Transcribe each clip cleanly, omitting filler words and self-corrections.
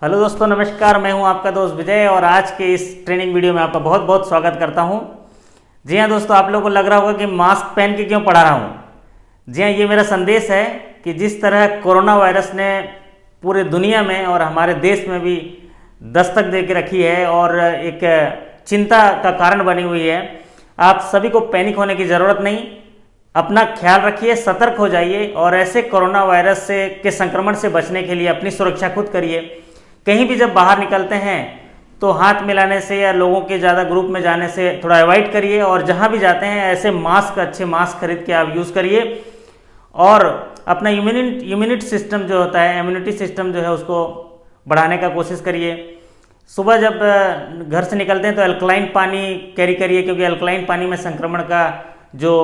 Hello दोस्तों, नमस्कार। मैं हूं आपका दोस्त विजय और आज के इस ट्रेनिंग वीडियो में आपका बहुत बहुत स्वागत करता हूं। जी हां दोस्तों, आप लोगों को लग रहा होगा कि मास्क पहन के क्यों पढ़ा रहा हूं। जी हां, ये मेरा संदेश है कि जिस तरह कोरोना वायरस ने पूरे दुनिया में और हमारे देश में भी दस्तक दे के रखी है और एक चिंता का कारण बनी हुई है, आप सभी को पैनिक होने की ज़रूरत नहीं। अपना ख्याल रखिए, सतर्क हो जाइए और ऐसे कोरोना वायरस से के संक्रमण से बचने के लिए अपनी सुरक्षा खुद करिए। कहीं भी जब बाहर निकलते हैं तो हाथ मिलाने से या लोगों के ज़्यादा ग्रुप में जाने से थोड़ा अवॉइड करिए और जहाँ भी जाते हैं ऐसे मास्क, अच्छे मास्क खरीद के आप यूज़ करिए और अपना इम्यूनिटी सिस्टम जो होता है, इम्यूनिटी सिस्टम जो है उसको बढ़ाने का कोशिश करिए। सुबह जब घर से निकलते हैं तो अल्कलाइन पानी कैरी करिए, क्योंकि अल्कलाइन पानी में संक्रमण का जो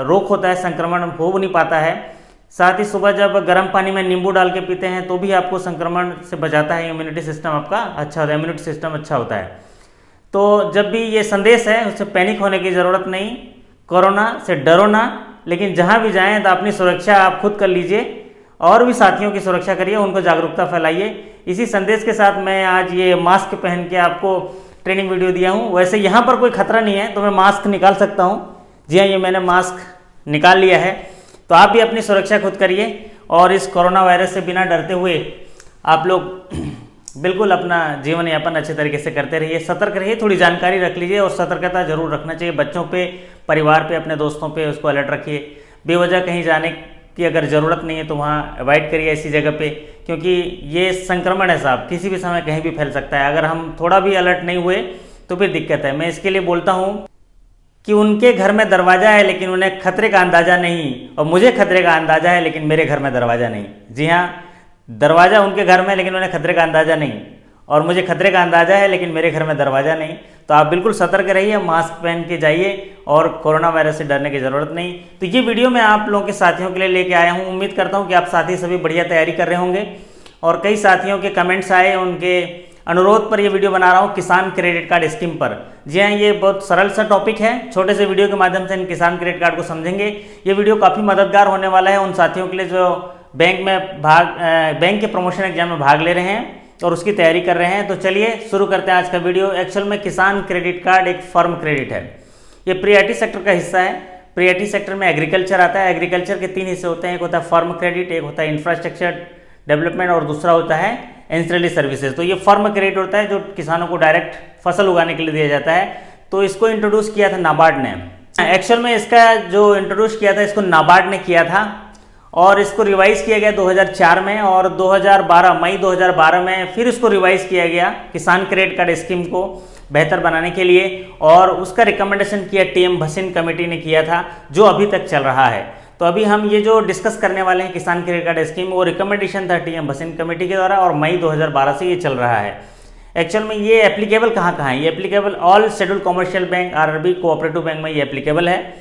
रोक होता है, संक्रमण हो नहीं पाता है। साथ ही सुबह जब गर्म पानी में नींबू डाल के पीते हैं तो भी आपको संक्रमण से बचाता है। इम्यूनिटी सिस्टम आपका अच्छा होता है, इम्यूनिटी सिस्टम अच्छा होता है। तो जब भी ये संदेश है, उससे पैनिक होने की ज़रूरत नहीं। कोरोना से डरो ना, लेकिन जहाँ भी जाएं तो अपनी सुरक्षा आप खुद कर लीजिए और भी साथियों की सुरक्षा करिए, उनको जागरूकता फैलाइए। इसी संदेश के साथ मैं आज ये मास्क पहन के आपको ट्रेनिंग वीडियो दिया हूँ। वैसे यहाँ पर कोई खतरा नहीं है तो मैं मास्क निकाल सकता हूँ। जी हाँ, ये मैंने मास्क निकाल लिया है। तो आप भी अपनी सुरक्षा खुद करिए और इस कोरोना वायरस से बिना डरते हुए आप लोग बिल्कुल अपना जीवन यापन अच्छे तरीके से करते रहिए। सतर्क रहिए, थोड़ी जानकारी रख लीजिए और सतर्कता जरूर रखना चाहिए। बच्चों पे, परिवार पे, अपने दोस्तों पे उसको अलर्ट रखिए। बेवजह कहीं जाने की अगर ज़रूरत नहीं है तो वहाँ अवॉइड करिए ऐसी जगह पे, क्योंकि ये संक्रमण है साहब, किसी भी समय कहीं भी फैल सकता है। अगर हम थोड़ा भी अलर्ट नहीं हुए तो फिर दिक्कत है। मैं इसके लिए बोलता हूँ कि उनके घर में दरवाज़ा है लेकिन उन्हें खतरे का अंदाज़ा नहीं, और मुझे खतरे का अंदाज़ा है लेकिन मेरे घर में दरवाज़ा नहीं। जी हाँ, दरवाज़ा उनके घर में लेकिन उन्हें खतरे का अंदाज़ा नहीं, और मुझे खतरे का अंदाज़ा है लेकिन मेरे घर में दरवाज़ा नहीं। तो आप बिल्कुल सतर्क रहिए, मास्क पहन के जाइए और कोरोना वायरस से डरने की ज़रूरत नहीं। तो ये वीडियो मैं आप लोगों के साथियों के लिए लेके आया हूँ। उम्मीद करता हूँ कि आप साथी सभी बढ़िया तैयारी कर रहे होंगे और कई साथियों के कमेंट्स आए, उनके अनुरोध पर ये वीडियो बना रहा हूँ किसान क्रेडिट कार्ड स्कीम पर। जी हाँ, ये बहुत सरल सा टॉपिक है। छोटे से वीडियो के माध्यम से इन किसान क्रेडिट कार्ड को समझेंगे। ये वीडियो काफ़ी मददगार होने वाला है उन साथियों के लिए जो बैंक के प्रमोशन एग्जाम में भाग ले रहे हैं और उसकी तैयारी कर रहे हैं। तो चलिए शुरू करते हैं आज का वीडियो। एक्चुअल में किसान क्रेडिट कार्ड एक फर्म क्रेडिट है। ये प्रियॉरिटी सेक्टर का हिस्सा है। प्रियॉरिटी सेक्टर में एग्रीकल्चर आता है। एग्रीकल्चर के 3 हिस्से होते हैं, एक होता है फर्म क्रेडिट, एक होता है इंफ्रास्ट्रक्चर डेवलपमेंट और दूसरा होता है एंसिलरी सर्विसेज। तो ये फर्म क्रेडिट होता है जो किसानों को डायरेक्ट फसल उगाने के लिए दिया जाता है। तो इसको इंट्रोड्यूस किया था नाबार्ड ने। एक्चुअल में इसका जो इंट्रोड्यूस किया था इसको नाबार्ड ने किया था और इसको रिवाइज किया गया 2004 में और 2012 मई 2012 में फिर इसको रिवाइज किया गया किसान क्रेडिट कार्ड स्कीम को बेहतर बनाने के लिए, और उसका रिकमेंडेशन किया टीएम भसीन कमेटी ने किया था, जो अभी तक चल रहा है। तो अभी हम ये जो डिस्कस करने वाले हैं किसान क्रेडिट कार्ड स्कीम, वो रिकमेंडेशन था टीएम भसीन कमेटी के द्वारा और मई 2012 से ये चल रहा है। एक्चुअल में ये एप्लीकेबल कहाँ कहाँ है? ये applicable all schedule commercial bank, RRB, cooperative bank में ये एप्लीकेबल है।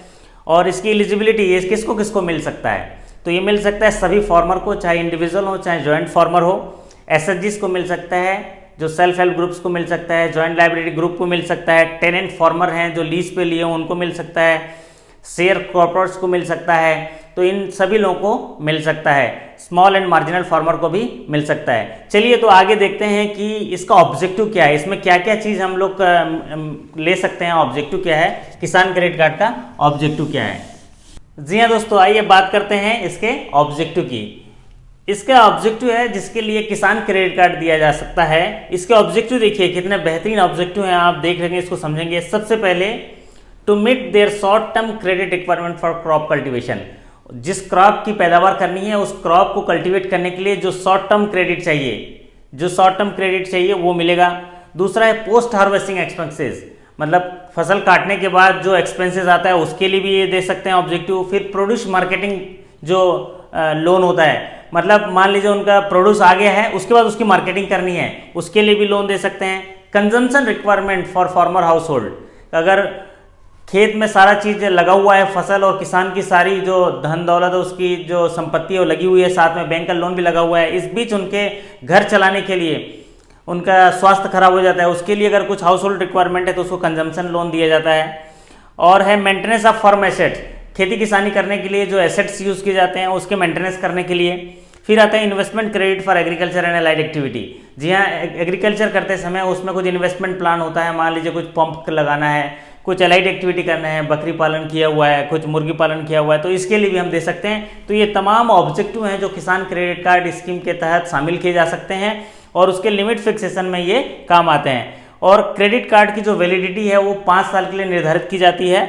और इसकी एलिजिबिलिटी ये किसको किसको मिल सकता है? तो ये मिल सकता है सभी फार्मर को, चाहे इंडिविजुअल हो चाहे जॉइंट फार्मर हो। एसएचजीस को मिल सकता है, जो सेल्फ हेल्प ग्रुप्स को मिल सकता है, जॉइंट लाइबिलिटी ग्रुप को मिल सकता है, टेनेंट फार्मर हैं जो लीज पे लिए हों उनको मिल सकता है, शेयर कॉर्पोरेट्स को मिल सकता है। तो इन सभी लोगों को मिल सकता है। स्मॉल एंड मार्जिनल फार्मर को भी मिल सकता है। चलिए तो आगे देखते हैं कि इसका ऑब्जेक्टिव क्या है, इसमें क्या क्या चीज़ हम लोग ले सकते हैं। ऑब्जेक्टिव क्या है, किसान क्रेडिट कार्ड का ऑब्जेक्टिव क्या है? जी हाँ दोस्तों, आइए बात करते हैं इसके ऑब्जेक्टिव की। इसका ऑब्जेक्टिव है जिसके लिए किसान क्रेडिट कार्ड दिया जा सकता है। इसके ऑब्जेक्टिव देखिए कितने बेहतरीन ऑब्जेक्टिव हैं, आप देख लेंगे, इसको समझेंगे। सबसे पहले, to meet their short term credit requirement for crop cultivation. जिस क्रॉप की पैदावार करनी है उस क्रॉप को कल्टीवेट करने के लिए जो शॉर्ट टर्म क्रेडिट चाहिए, वो मिलेगा। दूसरा है पोस्ट हार्वेस्टिंग एक्सपेंसेस, मतलब फसल काटने के बाद जो एक्सपेंसेस आता है उसके लिए भी ये दे सकते हैं ऑब्जेक्टिव। फिर प्रोड्यूस मार्केटिंग जो लोन होता है, मतलब मान लीजिए उनका प्रोड्यूस आ गया है, उसके बाद उसकी मार्केटिंग करनी है, उसके लिए भी लोन दे सकते हैं। Consumption requirement for farmer house hold, अगर खेत में सारा चीज़ लगा हुआ है फसल और किसान की सारी जो धन दौलत है उसकी जो संपत्ति है वो लगी हुई है, साथ में बैंक का लोन भी लगा हुआ है, इस बीच उनके घर चलाने के लिए उनका स्वास्थ्य खराब हो जाता है, उसके लिए अगर कुछ हाउस होल्ड रिक्वायरमेंट है तो उसको कंजम्पशन लोन दिया जाता है। और है मेंटेनेंस ऑफ फर्म एसेट, खेती किसानी करने के लिए जो एसेट्स यूज़ किए जाते हैं उसके मेंटेनेंस करने के लिए। फिर आता है investment credit for agriculture and allied activity. जी हाँ, एग्रीकल्चर करते समय उसमें कुछ इन्वेस्टमेंट प्लान होता है, मान लीजिए कुछ पंप लगाना है, कुछ अलाइड एक्टिविटी करना है, बकरी पालन किया हुआ है, कुछ मुर्गी पालन किया हुआ है, तो इसके लिए भी हम दे सकते हैं। तो ये तमाम ऑब्जेक्टिव हैं जो किसान क्रेडिट कार्ड स्कीम के तहत शामिल किए जा सकते हैं और उसके लिमिट फिक्सेशन में ये काम आते हैं। और क्रेडिट कार्ड की जो वैलिडिटी है वो 5 साल के लिए निर्धारित की जाती है,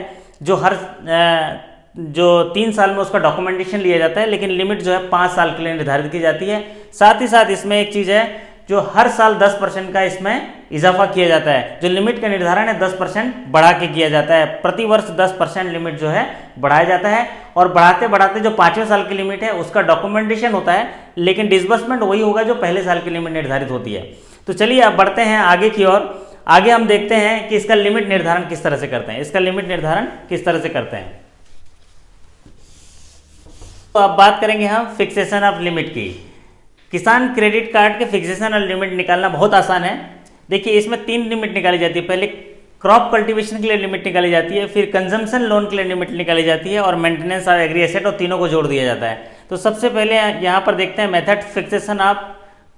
जो 3 साल में उसका डॉक्यूमेंटेशन लिया जाता है, लेकिन लिमिट जो है 5 साल के लिए निर्धारित की जाती है। साथ ही साथ इसमें एक चीज़ है, जो हर साल 10% का इसमें इजाफा किया जाता है। जो लिमिट का निर्धारण है 10% बढ़ा के किया जाता है, प्रति वर्ष 10% लिमिट जो है बढ़ाया जाता है। और बढ़ाते बढ़ाते जो 5वें साल की लिमिट है उसका डॉक्यूमेंटेशन होता है, लेकिन डिसबर्समेंट वही होगा जो पहले साल की लिमिट निर्धारित होती है। तो चलिए अब बढ़ते हैं आगे की ओर। आगे हम देखते हैं कि इसका लिमिट निर्धारण किस तरह से करते हैं, इसका लिमिट निर्धारण किस तरह से करते हैं। तो अब बात करेंगे हम फिक्सेशन ऑफ लिमिट की। किसान क्रेडिट कार्ड के फिक्सेशन और लिमिट निकालना बहुत आसान है। देखिए, इसमें 3 लिमिट निकाली जाती है। पहले क्रॉप कल्टीवेशन के लिए लिमिट निकाली जाती है, फिर कंजम्पशन लोन के लिए लिमिट निकाली जाती है और मेंटेनेंस ऑफ एग्री एसेट, और तीनों को जोड़ दिया जाता है। तो सबसे पहले यहाँ पर देखते हैं method fixation of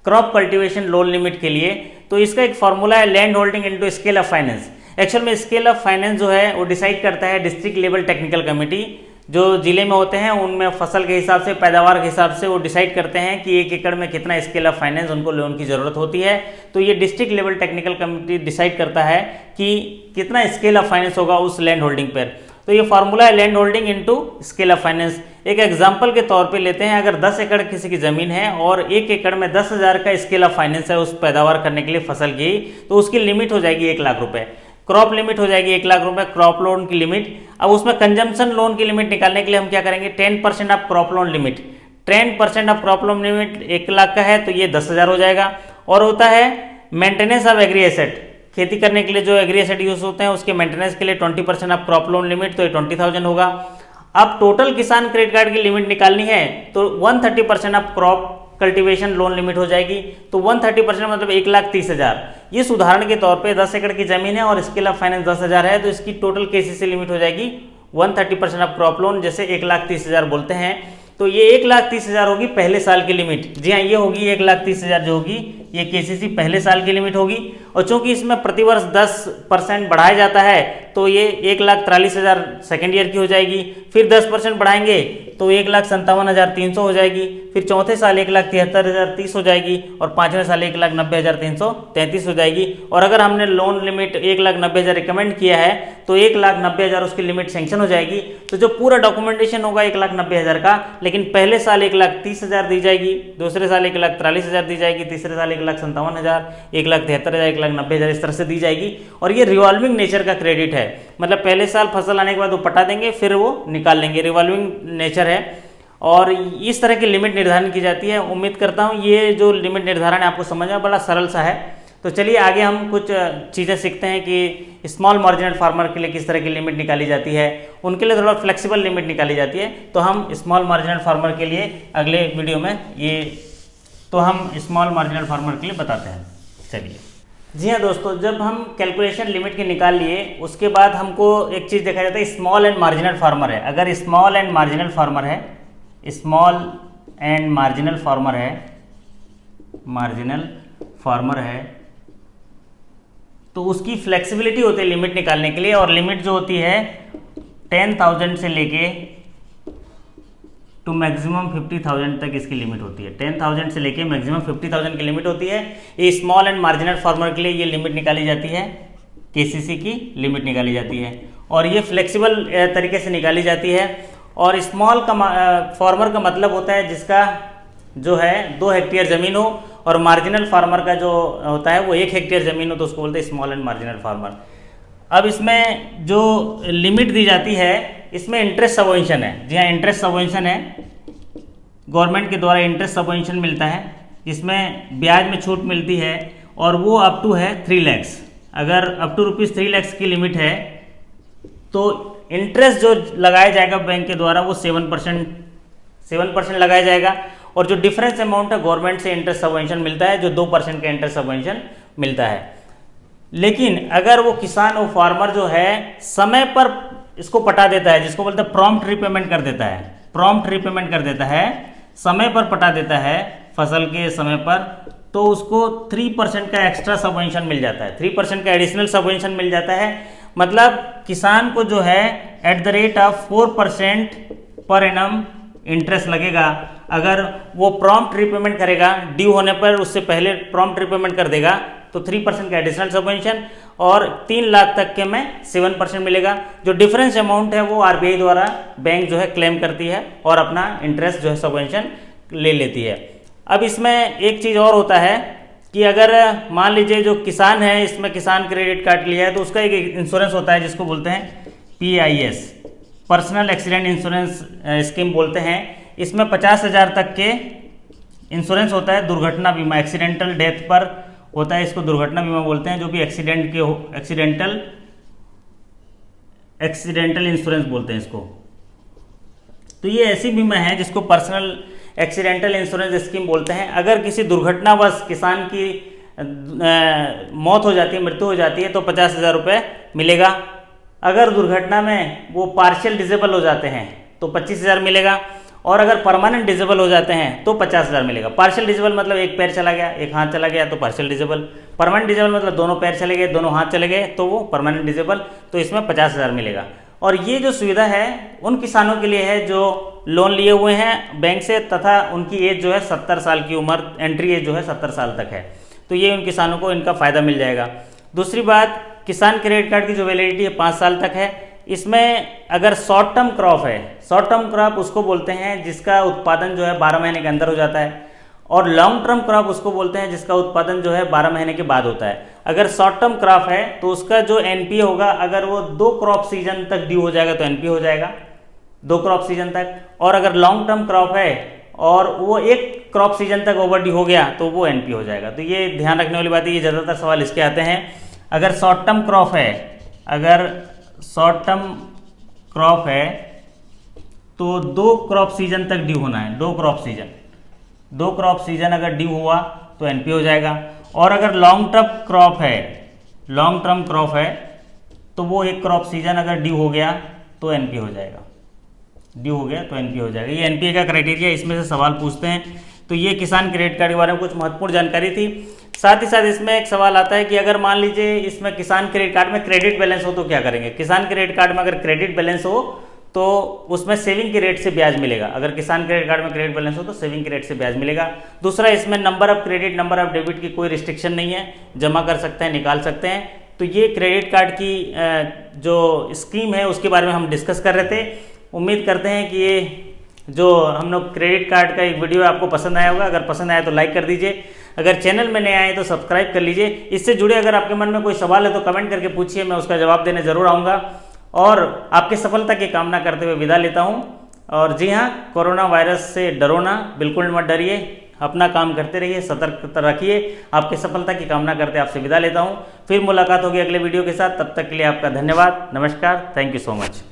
crop cultivation loan limit के लिए। तो इसका एक फॉर्मूला है land holding into scale of finance. Actual में स्केल ऑफ फाइनेंस जो है वो डिसाइड करता है डिस्ट्रिक्ट लेवल टेक्निकल कमेटी, जो जिले में होते हैं उनमें फसल के हिसाब से, पैदावार के हिसाब से वो डिसाइड करते हैं कि 1 एकड़ में कितना स्केल ऑफ फाइनेंस उनको लोन की ज़रूरत होती है। तो ये district level technical committee decide करता है कि कितना स्केल ऑफ फाइनेंस होगा उस लैंड होल्डिंग पर। तो ये फार्मूला है land holding into scale of finance. एक एग्जांपल के तौर पे लेते हैं, अगर 10 एकड़ किसी की ज़मीन है और 1 एकड़ में 10,000 का स्केल ऑफ फाइनेंस है उस पैदावार करने के लिए फसल की, तो उसकी लिमिट हो जाएगी 1 लाख रुपए। क्रॉप लिमिट हो जाएगी 1 लाख रुपए, क्रॉप लोन की लिमिट। अब उसमें कंजम्पशन लोन की लिमिट निकालने के लिए हम क्या करेंगे, 10% of crop loan limit. 10% of crop loan limit 1 lakh का है तो ये 10,000 हो जाएगा। और होता है मेंटेनेंस ऑफ एग्री एसेट, खेती करने के लिए जो एग्री एसेट यूज होते हैं उसके मेंटेनेंस के लिए 20% ऑफ क्रॉप लोन लिमिट, तो ये 20,000 होगा। अब टोटल किसान क्रेडिट कार्ड की लिमिट निकालनी है तो 130% of crop cultivation loan limit हो जाएगी। तो 130% मतलब 1,30,000। इस उदाहरण के तौर पे 10 एकड़ की जमीन है और स्केल ऑफ फाइनेंस 10,000 है, तो इसकी टोटल केसीसी लिमिट हो जाएगी 130% ऑफ क्रॉप लोन, जैसे 1,30,000 बोलते हैं। तो ये 1,30,000 होगी पहले साल की लिमिट। जी हाँ, ये होगी 1,30,000 जो होगी ये केसीसी पहले साल की लिमिट होगी। और चूंकि इसमें प्रतिवर्ष 10% बढ़ाया जाता है तो ये 1,43,000 सेकेंड ईयर की हो जाएगी। फिर 10% बढ़ाएंगे तो 1,57,300 हो जाएगी। फिर चौथे साल 1,73,030 हो जाएगी और 5वें साल 1,90,333 हो जाएगी। और अगर हमने लोन लिमिट 1,90,000 रिकमेंड किया है तो 1,90,000 उसकी लिमिट सेंक्शन हो जाएगी। तो जो पूरा डॉक्यूमेंटेशन होगा 1,90,000 का, लेकिन पहले साल 1,30,000 दी जाएगी, दूसरे साल 1,43,000 दी जाएगी, तीसरे साल 1,57,000, 1,73,000, 1,90,000 इस तरह से दी जाएगी। और ये रिवॉल्विंग नेचर का क्रेडिट है, मतलब पहले साल फसल आने के बाद वो पटा देंगे फिर वो निकाल लेंगे, रिवॉल्विंग नेचर है। और इस तरह की लिमिट निर्धारण की जाती है। उम्मीद करता हूँ ये जो लिमिट निर्धारण है आपको समझ में बड़ा सरल सा है। तो चलिए आगे हम कुछ चीज़ें सीखते हैं कि स्मॉल मार्जिनल फार्मर के लिए किस तरह की लिमिट निकाली जाती है। उनके लिए थोड़ा फ्लेक्सिबल लिमिट निकाली जाती है। तो हम स्मॉल मार्जिनल फार्मर के लिए अगले वीडियो में स्मॉल मार्जिनल फार्मर के लिए बताते हैं। चलिए, जी हाँ दोस्तों, जब हम कैलकुलेशन लिमिट के निकाल लिए उसके बाद हमको एक चीज़ देखा जाता है, स्मॉल एंड मार्जिनल फार्मर है। अगर स्मॉल एंड मार्जिनल फार्मर है, स्मॉल एंड मार्जिनल फार्मर है तो उसकी फ्लेक्सिबिलिटी होती है लिमिट निकालने के लिए। और लिमिट जो होती है 10,000 से लेके टू मैक्सिमम 50,000 तक इसकी लिमिट होती है। 10,000 से लेके मैक्सिमम 50,000 की लिमिट होती है। ये स्मॉल एंड मार्जिनल फार्मर के लिए ये लिमिट निकाली जाती है, केसीसी की लिमिट निकाली जाती है। और ये फ्लेक्सिबल तरीके से निकाली जाती है। और स्मॉल फार्मर का मतलब होता है जिसका जो है 2 हेक्टेयर ज़मीन हो, और मार्जिनल फार्मर का जो होता है वो 1 हेक्टेयर ज़मीन हो, तो उसको बोलते हैं स्मॉल एंड मार्जिनल फार्मर। अब इसमें जो लिमिट दी जाती है इसमें इंटरेस्ट सबवेंशन है। जी हाँ, इंटरेस्ट सबवेंशन है, गवर्नमेंट के द्वारा इंटरेस्ट सबवेंशन मिलता है, जिसमें ब्याज में छूट मिलती है। और वो अप टू है 3 लाख। अगर अप टू ₹3 लाख की लिमिट है तो इंटरेस्ट जो लगाया जाएगा बैंक के द्वारा वो 7% लगाया जाएगा। और जो डिफरेंस अमाउंट है गवर्नमेंट से इंटरेस्ट सबवेंशन मिलता है, जो 2% का इंटरेस्ट सबवेंशन मिलता है। लेकिन अगर वो किसान, वो फार्मर जो है समय पर इसको पटा देता है, जिसको बोलते हैं प्रॉम्प्ट रीपेमेंट कर देता है, समय पर पटा देता है फसल के समय पर, तो उसको 3% का एक्स्ट्रा सबवेंशन मिल जाता है, 3% का एडिशनल सबवेंशन मिल जाता है। मतलब किसान को जो है at the rate of 4% per annum interest लगेगा। अगर वो प्रॉम्प्ट रिपेमेंट करेगा, ड्यू होने पर उससे पहले प्रॉम्प्ट रिपेमेंट कर देगा तो 3% का एडिशनल सबवेंशन, और 3 लाख तक के में 7% मिलेगा। जो डिफरेंस अमाउंट है वो आरबीआई द्वारा बैंक जो है क्लेम करती है और अपना इंटरेस्ट जो है सबवेंशन ले लेती है। अब इसमें एक चीज़ और होता है कि अगर मान लीजिए जो किसान है, इसमें किसान क्रेडिट कार्ड लिया है, तो उसका एक इंश्योरेंस होता है जिसको बोलते हैं PIS, personal accident insurance scheme बोलते हैं। इसमें 50,000 तक के इंश्योरेंस होता है, दुर्घटना बीमा, एक्सीडेंटल डेथ पर होता है, इसको दुर्घटना बीमा बोलते हैं, जो भी एक्सीडेंट के हो, एक्सीडेंटल इंश्योरेंस बोलते हैं इसको। तो ये ऐसी बीमा है जिसको पर्सनल एक्सीडेंटल इंश्योरेंस स्कीम बोलते हैं। अगर किसी दुर्घटनावश किसान की मौत हो जाती है, मृत्यु हो जाती है, तो 50,000 रुपये मिलेगा। अगर दुर्घटना में वो पार्शियल डिसेबल हो जाते हैं तो 25,000 मिलेगा, और अगर परमानेंट डिसेबल हो जाते हैं तो 50,000 मिलेगा। पार्शियल डिसेबल मतलब एक पैर चला गया, एक हाथ चला गया, तो पार्शियल डिसेबल। परमानेंट डिसेबल मतलब दोनों पैर चले गए, दोनों हाथ चले गए, तो वो परमानेंट डिसेबल, तो इसमें 50,000 मिलेगा। और ये जो सुविधा है उन किसानों के लिए है जो लोन लिए हुए हैं बैंक से, तथा उनकी एज जो है 70 साल की उम्र, एंट्री एज जो है 70 साल तक है, तो ये उन किसानों को इनका फ़ायदा मिल जाएगा। दूसरी बात, किसान क्रेडिट कार्ड की जो वैलिडिटी है 5 साल तक है। इसमें अगर शॉर्ट टर्म क्रॉप है, शॉर्ट टर्म क्रॉप उसको बोलते हैं जिसका उत्पादन जो है 12 महीने के अंदर हो जाता है, और लॉन्ग टर्म क्रॉप उसको बोलते हैं जिसका उत्पादन जो है 12 महीने के बाद होता है। अगर शॉर्ट टर्म क्रॉप है तो उसका जो एनपीए होगा, अगर वो 2 क्रॉप सीजन तक ड्यू हो जाएगा तो एनपीए हो जाएगा 2 क्रॉप सीजन तक, और अगर लॉन्ग टर्म क्रॉप है और वो 1 क्रॉप सीजन तक ओवर ड्यू हो गया तो वो एनपीए हो जाएगा। तो ये ध्यान रखने वाली बात है, ये ज़्यादातर सवाल इसके आते हैं। अगर शॉर्ट टर्म क्रॉप है, अगर शॉर्ट टर्म क्रॉप है तो 2 क्रॉप सीजन तक ड्यू होना है, 2 क्रॉप सीजन अगर ड्यू हुआ तो एनपीए हो जाएगा। और अगर लॉन्ग टर्म क्रॉप है तो वो 1 क्रॉप सीजन अगर ड्यू हो गया तो एनपीए हो जाएगा, ये एनपीए का क्राइटेरिया, इसमें से सवाल पूछते हैं। तो ये किसान क्रेडिट कार्ड के बारे में कुछ महत्वपूर्ण जानकारी थी। साथ ही साथ इसमें एक सवाल आता है कि अगर मान लीजिए इसमें किसान क्रेडिट कार्ड में क्रेडिट बैलेंस हो तो क्या करेंगे। किसान क्रेडिट कार्ड में अगर क्रेडिट बैलेंस हो तो उसमें सेविंग की रेट से ब्याज मिलेगा। अगर किसान क्रेडिट कार्ड में क्रेडिट बैलेंस हो तो सेविंग की रेट से ब्याज मिलेगा। दूसरा, इसमें number of credit, number of debit की कोई रिस्ट्रिक्शन नहीं है, जमा कर सकते हैं, निकाल सकते हैं। तो ये क्रेडिट कार्ड की जो स्कीम है उसके बारे में हम डिस्कस कर रहे थे। उम्मीद करते हैं कि ये जो हम लोग क्रेडिट कार्ड का एक वीडियो आपको पसंद आया होगा। अगर पसंद आया तो लाइक कर दीजिए, अगर चैनल में नए आए तो सब्सक्राइब कर लीजिए। इससे जुड़े अगर आपके मन में कोई सवाल है तो कमेंट करके पूछिए, मैं उसका जवाब देने जरूर आऊँगा। और आपकी सफलता की कामना करते हुए विदा लेता हूँ। और जी हाँ, कोरोना वायरस से डरो ना, बिल्कुल मत डरिए, अपना काम करते रहिए, सतर्कता रखिए। आपकी सफलता की कामना करते आपसे विदा लेता हूँ। फिर मुलाकात होगी अगले वीडियो के साथ, तब तक के लिए आपका धन्यवाद, नमस्कार, थैंक यू सो मच।